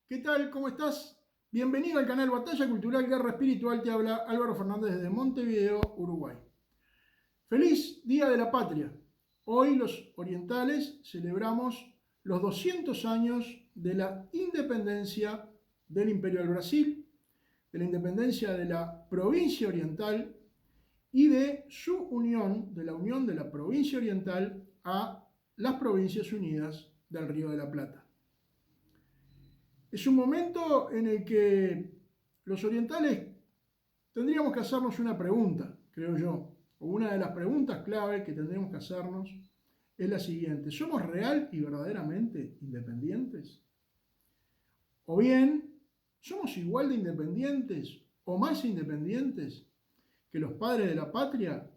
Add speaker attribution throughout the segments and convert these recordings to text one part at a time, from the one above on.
Speaker 1: ¿Qué tal? ¿Cómo estás? Bienvenido al canal Batalla Cultural Guerra Espiritual. Te habla Álvaro Fernández desde Montevideo, Uruguay. Feliz Día de la Patria. Hoy los orientales celebramos los 200 años de la independencia del Imperio del Brasil, de la independencia de la provincia oriental y de su unión, de la unión de la provincia oriental a las Provincias Unidas del Río de la Plata. Es un momento en el que los orientales tendríamos que hacernos una pregunta, creo yo, o una de las preguntas clave que tendríamos que hacernos es la siguiente: ¿somos real y verdaderamente independientes? ¿O bien somos igual de independientes o más independientes que los padres de la patria,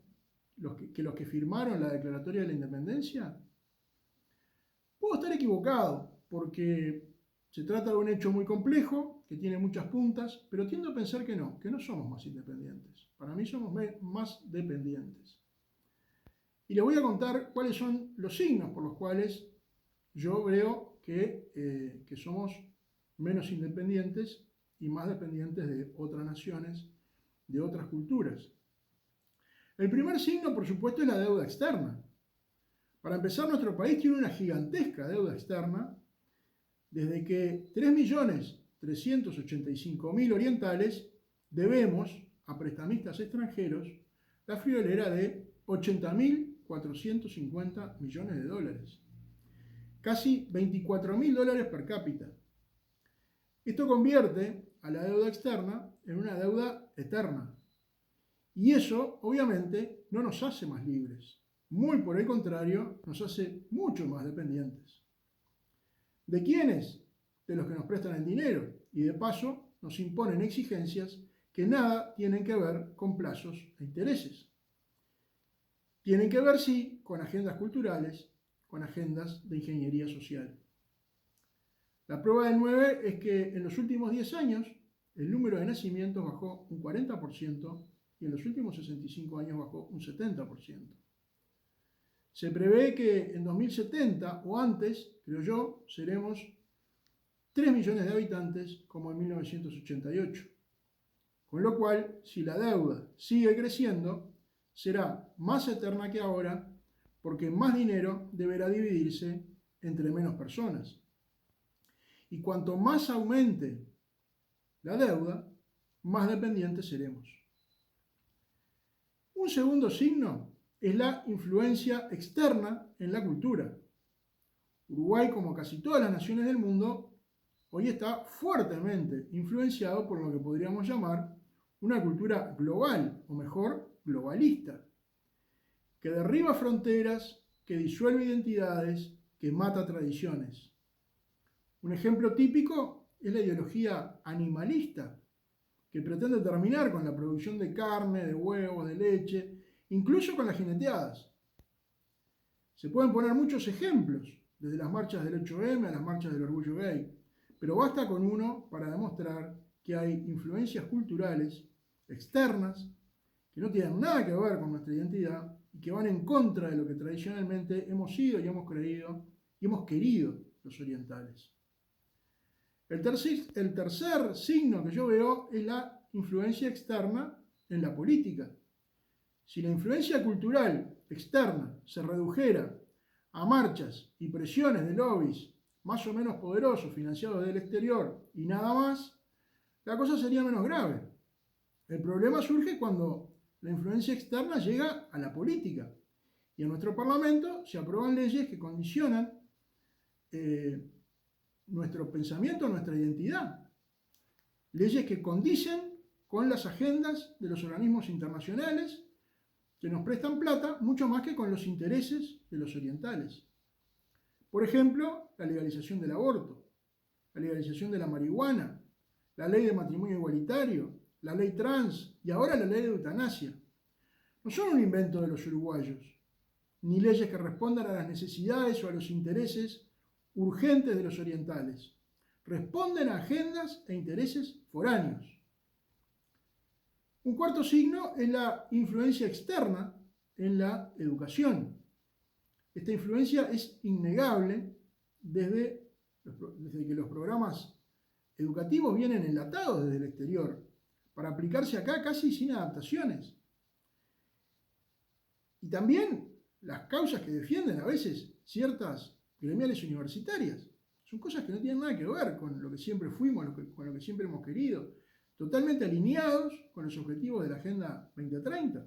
Speaker 1: los que firmaron la Declaratoria de la Independencia? Puedo estar equivocado, porque se trata de un hecho muy complejo, que tiene muchas puntas, pero tiendo a pensar que no somos más independientes. Para mí somos más dependientes. Y les voy a contar cuáles son los signos por los cuales yo veo que somos menos independientes y más dependientes de otras naciones, de otras culturas. El primer signo, por supuesto, es la deuda externa. Para empezar, nuestro país tiene una gigantesca deuda externa, desde que 3.385.000 orientales debemos a prestamistas extranjeros la friolera de 80.450 millones de dólares, casi 24.000 dólares per cápita. Esto convierte a la deuda externa en una deuda eterna. Y eso, obviamente, no nos hace más libres. Muy por el contrario, nos hace mucho más dependientes. ¿De quiénes? De los que nos prestan el dinero y de paso nos imponen exigencias que nada tienen que ver con plazos e intereses. Tienen que ver, sí, con agendas culturales, con agendas de ingeniería social. La prueba del 9 es que en los últimos 10 años el número de nacimientos bajó un 40% y en los últimos 65 años bajó un 70%. Se prevé que en 2070 o antes, creo yo, seremos 3 millones de habitantes como en 1988. Con lo cual, si la deuda sigue creciendo, será más eterna que ahora, porque más dinero deberá dividirse entre menos personas. Y cuanto más aumente la deuda, más dependientes seremos. Un segundo signo es la influencia externa en la cultura. Uruguay, como casi todas las naciones del mundo, hoy está fuertemente influenciado por lo que podríamos llamar una cultura global, o mejor, globalista, que derriba fronteras, que disuelve identidades, que mata tradiciones. Un ejemplo típico es la ideología animalista, que pretende terminar con la producción de carne, de huevos, de leche, incluso con las jineteadas. Se pueden poner muchos ejemplos, desde las marchas del 8M a las marchas del orgullo gay, pero basta con uno para demostrar que hay influencias culturales externas que no tienen nada que ver con nuestra identidad y que van en contra de lo que tradicionalmente hemos sido y hemos creído y hemos querido los orientales. El tercer signo que yo veo es la influencia externa en la política. Si la influencia cultural externa se redujera a marchas y presiones de lobbies más o menos poderosos financiados del exterior y nada más, la cosa sería menos grave. El problema surge cuando la influencia externa llega a la política y en nuestro Parlamento se aprueban leyes que condicionan nuestro pensamiento, nuestra identidad. Leyes que condicen con las agendas de los organismos internacionales que nos prestan plata mucho más que con los intereses de los orientales. Por ejemplo, la legalización del aborto, la legalización de la marihuana, la ley de matrimonio igualitario, la ley trans y ahora la ley de eutanasia. No son un invento de los uruguayos, ni leyes que respondan a las necesidades o a los intereses urgentes de los orientales. Responden a agendas e intereses foráneos. Un cuarto signo es la influencia externa en la educación. Esta influencia es innegable desde que los programas educativos vienen enlatados desde el exterior para aplicarse acá casi sin adaptaciones. Y también las causas que defienden a veces ciertas gremiales universitarias. Son cosas que no tienen nada que ver con lo que siempre fuimos, con lo que siempre hemos querido. Totalmente alineados con los objetivos de la Agenda 2030.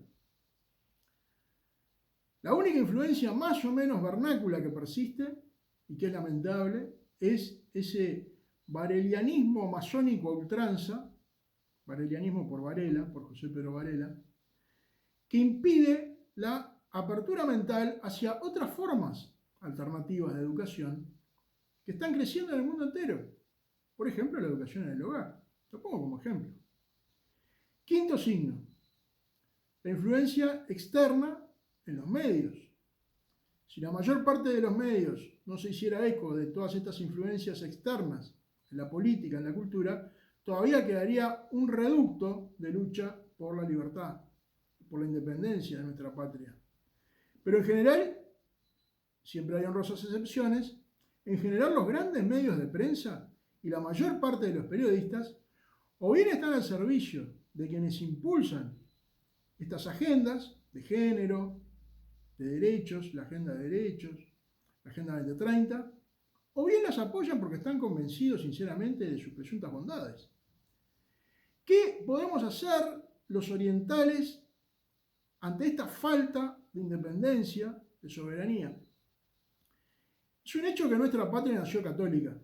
Speaker 1: La única influencia más o menos vernácula que persiste, y que es lamentable, es ese varelianismo masónico a ultranza, varelianismo por Varela, por José Pedro Varela, que impide la apertura mental hacia otras formas alternativas de educación que están creciendo en el mundo entero. Por ejemplo, la educación en el hogar. Lo pongo como ejemplo. Quinto signo, la influencia externa en los medios. Si la mayor parte de los medios no se hiciera eco de todas estas influencias externas en la política, en la cultura, todavía quedaría un reducto de lucha por la libertad, por la independencia de nuestra patria. Pero en general, siempre hay honrosas excepciones, en general los grandes medios de prensa y la mayor parte de los periodistas o bien están al servicio de quienes impulsan estas agendas de género, de derechos, la agenda de derechos, la agenda 2030, o bien las apoyan porque están convencidos sinceramente de sus presuntas bondades. ¿Qué podemos hacer los orientales ante esta falta de independencia, de soberanía? Es un hecho que nuestra patria nació católica.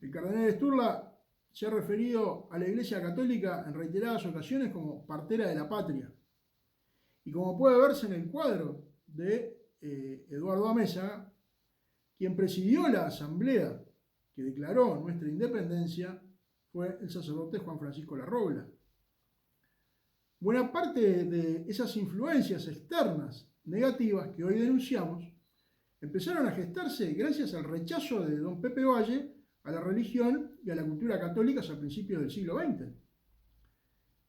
Speaker 1: El cardenal Sturla se ha referido a la Iglesia Católica en reiteradas ocasiones como partera de la patria. Y como puede verse en el cuadro de Eduardo Amézaga, quien presidió la asamblea que declaró nuestra independencia fue el sacerdote Juan Francisco Larrobla. Buena parte de esas influencias externas negativas que hoy denunciamos empezaron a gestarse gracias al rechazo de don Pepe Valle a la religión y a la cultura católicas a principios del siglo XX.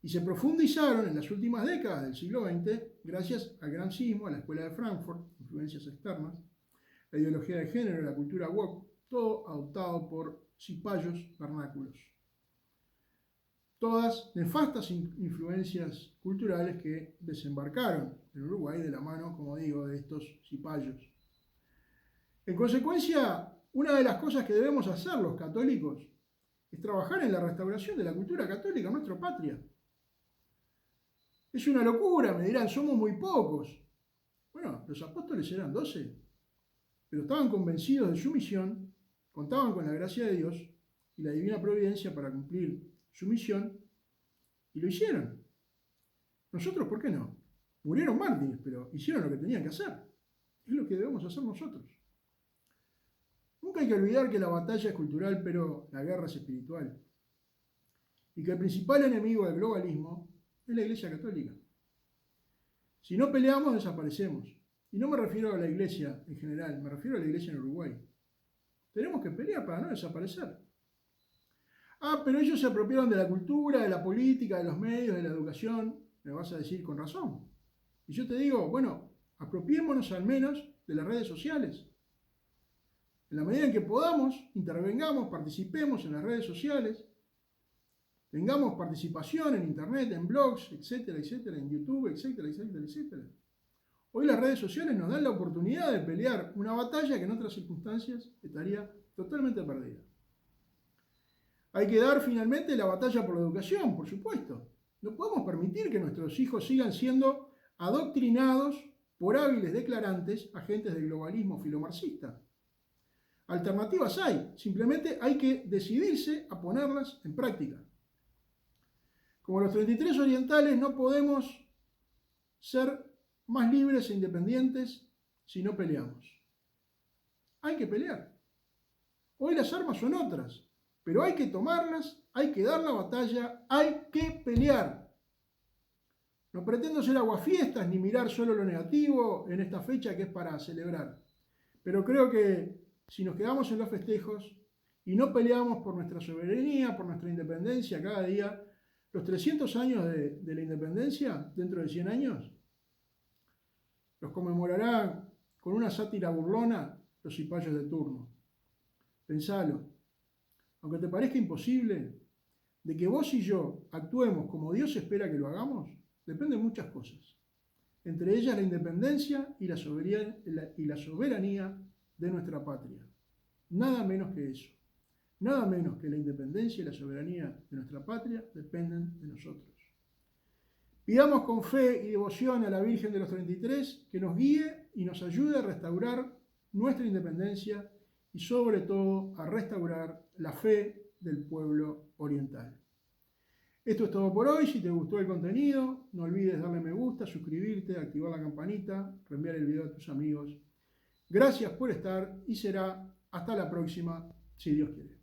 Speaker 1: Y se profundizaron en las últimas décadas del siglo XX gracias al gran sismo, a la Escuela de Frankfurt, influencias externas, la ideología de género, la cultura woke, todo adoptado por cipayos vernáculos. Todas nefastas influencias culturales que desembarcaron en Uruguay de la mano, como digo, de estos cipayos. En consecuencia, una de las cosas que debemos hacer los católicos es trabajar en la restauración de la cultura católica en nuestra patria. Es una locura, me dirán, somos muy pocos. Bueno, los apóstoles eran 12, pero estaban convencidos de su misión, contaban con la gracia de Dios y la divina providencia para cumplir su misión, y lo hicieron. Nosotros, ¿por qué no? Murieron mártires, pero hicieron lo que tenían que hacer. Es lo que debemos hacer nosotros. Nunca hay que olvidar que la batalla es cultural, pero la guerra es espiritual. Y que el principal enemigo del globalismo es la Iglesia Católica. Si no peleamos, desaparecemos. Y no me refiero a la Iglesia en general, me refiero a la Iglesia en Uruguay. Tenemos que pelear para no desaparecer. Ah, pero ellos se apropiaron de la cultura, de la política, de los medios, de la educación. Me vas a decir con razón. Y yo te digo, bueno, apropiémonos al menos de las redes sociales. En la medida en que podamos, intervengamos, participemos en las redes sociales, tengamos participación en internet, en blogs, etcétera, etcétera, en YouTube, etcétera, etcétera, etcétera. Hoy las redes sociales nos dan la oportunidad de pelear una batalla que en otras circunstancias estaría totalmente perdida. Hay que dar finalmente la batalla por la educación, por supuesto. No podemos permitir que nuestros hijos sigan siendo adoctrinados por hábiles declarantes agentes del globalismo filomarxista. Alternativas hay, simplemente hay que decidirse a ponerlas en práctica. Como los 33 orientales no podemos ser más libres e independientes si no peleamos. Hay que pelear. Hoy las armas son otras, pero hay que tomarlas, hay que dar la batalla, hay que pelear. No pretendo ser aguafiestas ni mirar solo lo negativo en esta fecha que es para celebrar, pero creo que si nos quedamos en los festejos y no peleamos por nuestra soberanía, por nuestra independencia cada día, los 300 años de la independencia, dentro de 100 años, los conmemorarán con una sátira burlona los cipayos de turno. Pensalo. aunque te parezca imposible, de que vos y yo actuemos como Dios espera que lo hagamos, dependen muchas cosas. Entre ellas la independencia y la soberanía de nuestra patria. Nada menos que eso. Nada menos que la independencia y la soberanía de nuestra patria dependen de nosotros. Pidamos con fe y devoción a la Virgen de los 33 que nos guíe y nos ayude a restaurar nuestra independencia y sobre todo a restaurar la fe del pueblo oriental. Esto es todo por hoy. Si te gustó el contenido, no olvides darle me gusta, suscribirte, activar la campanita, reenviar el video a tus amigos. Gracias por estar y será hasta la próxima, si Dios quiere.